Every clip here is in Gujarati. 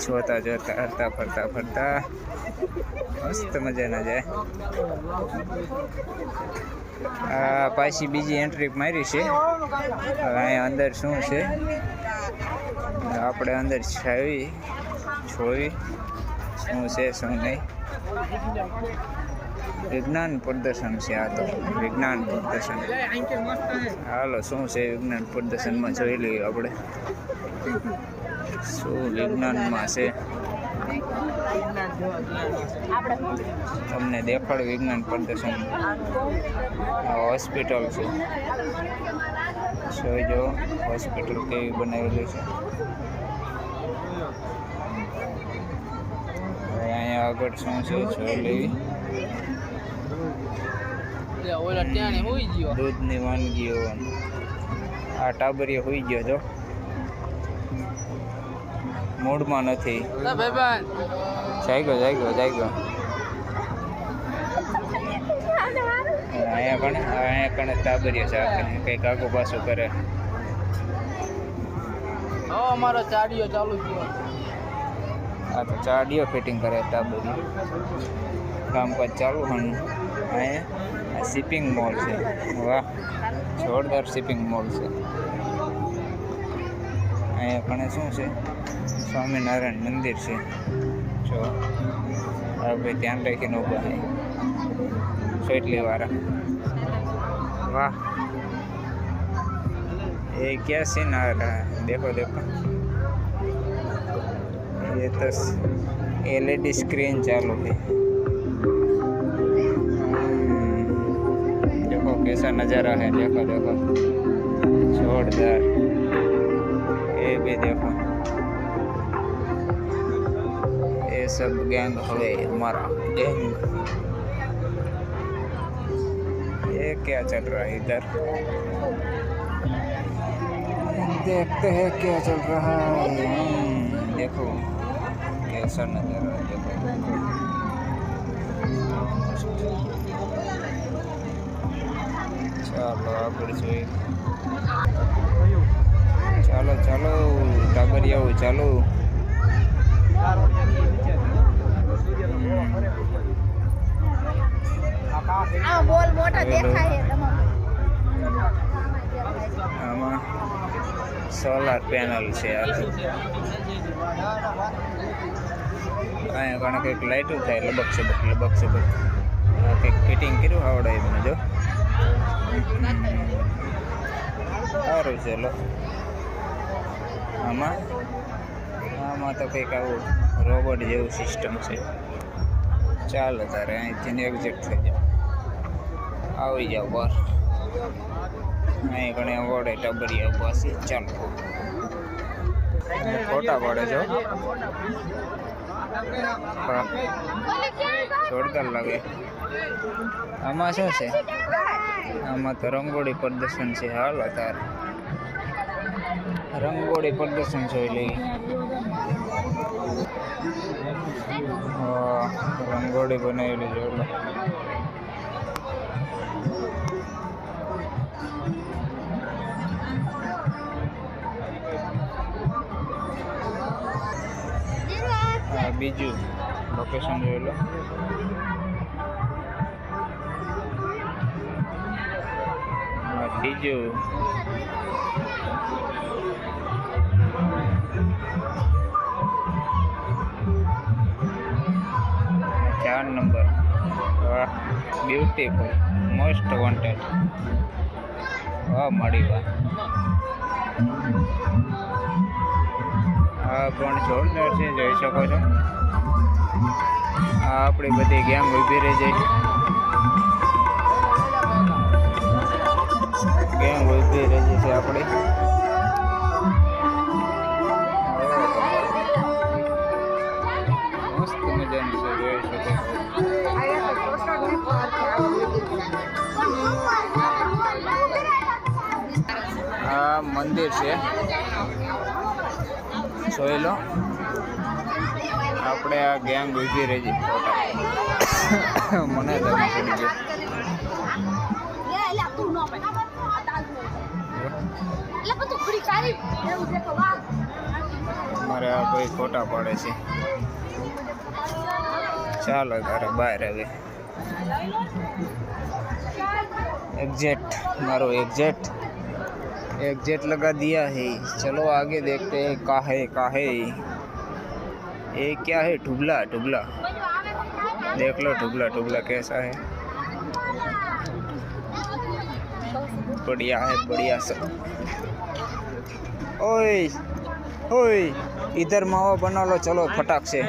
જોતા જોતા હરતા ફરતા ફરતા મસ્ત મજાના જાય. આ પાછી બીજી એન્ટ્રી મારી છે. હવે અહીંયા અંદર શું છે આપણે અંદર જોઈ શું છે શું નહીં. વિજ્ઞાન પ્રદર્શન છે. આ તો વિજ્ઞાન પ્રદર્શન. હાલો શું છે વિજ્ઞાન પ્રદર્શનમાં જોઈ લઈએ આપણે શું વિજ્ઞાનમાં છે. તમને દેખાડ વિજ્ઞાન પ્રદર્શન. હોસ્પિટલ છે. જોઈજો હોસ્પિટલ કેવી બનાવેલી છે. અહીંયા આગળ શું છે જોઈ લેવી. દૂધની વાનગીઓ. આ ટાબરીએ હોઈ ગયો જો, મૂડમાં નથી. જાગ્યો. અહીંયા કણે ટાબરીઓ છે. કંઈક આગુ પાછું કરે. અમારો ચાડીઓ ચાલુ થયો. આ તો ચાડીઓ ફિટિંગ કરે ટાબરી. કામકાજ ચાલુ હણ. અહીંયા શિપિંગ મોલ છે. વાહ, જોરદાર શિપિંગ મોલ છે. અહીંયા કણે શું છે સ્વામિનારાયણ મંદિર છે. જો હવે ધ્યાન રાખીને ઊભા છે સોટલી વાળા. વાહ, ये क्या सीन आ रहा है? देखो ये तो LED स्क्रीन चालू है. देखो कैसा नज़ारा है. देखो जोरदार. ये भी देखो, ये सब गैंग है हमारा गैंग. ये क्या चल रहा है इधर? देखते हैं क्या चल रहा है. देखो कैसा नज़ारा है. देखो ચાલો આગળ જોઈએ. ચાલો ટાબરિયાઓ ચાલો. આમાં સોલાર પેનલ છે. અહીંયા ઘણા કંઈક લાઇટો થાય લબક સબક. કંઈક ફિટિંગ કર્યું આવડાય મને જો. સારું છે. લો આમાં તો કંઈક આવું રોબોટ જેવું સિસ્ટમ છે. ચાલો તારે અહીંથી એક્ઝિટ થઈ જાઓ. આવી જાઓ બહાર. અહીં ઘણી વડે ટબરિયા પાસે. ચાલો ફોટા પડે છો. જોરદાર લાગે. આમાં શું છે? આમાં તો રંગોળી પ્રદર્શન છે. હાલો તારે રંગોળી પ્રદર્શન જોઈ લઈએ. રંગોળી બનાવેલી જોડો. બીજું લોકેશન જોઈ લો. બીજું 4 નંબર. વાહ, બ્યુટીફુલ, મોસ્ટ વોન્ટેડ. વાહ મળી વાહ. આ પણ જોરદાર છે, જોઈ શકો છો. આ આપણી બધી ગેમ ઊભી રહી જાય. ગેમ ઊભી રહી છે આપણી. મસ્ત મજાની છે, જોઈ શકો. આ મંદિર છે, જોઈ લો. આપણે આ ગેંગ ઊભી રહી છે. મને તો પડી ગયો. મારે આ ભાઈ ફોટા પાડે છે. ચાલો તારે બહાર હવે एग्जैक्ट मारो एग्जैक्ट लगा दिया है. चलो आगे देखते हैं का है ये क्या है. ढुबला देख लो ढुबला कैसा है. बढ़िया है बढ़िया सब. ओए इधर मावा बना लो चलो फटाक से.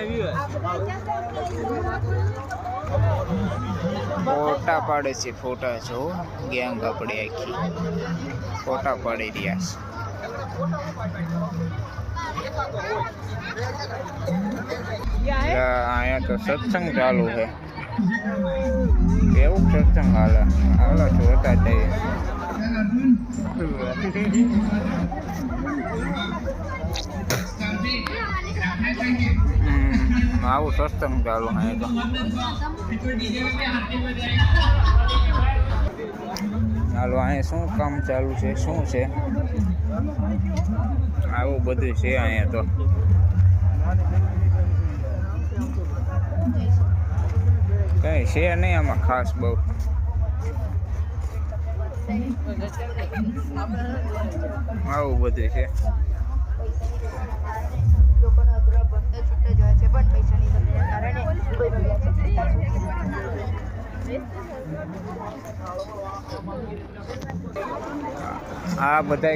ફોટા પાડે છે. ફોટા જો ગેંગ આપણે આખી ફોટા પાડી રહ્યા છે. અહીંયા તો સત્સંગ ચાલુ છે. કેવું સત્સંગ હાલે જોતા જઈએ. આવું સત્સંગ ચાલુ છે તો. ચાલો અહીંયા શું કામ ચાલુ છે શું છે આવું બધું છે અહીંયા તો. કઈ છે નહીં આમાં ખાસ બહુ. આવું બધું છે. આ બધા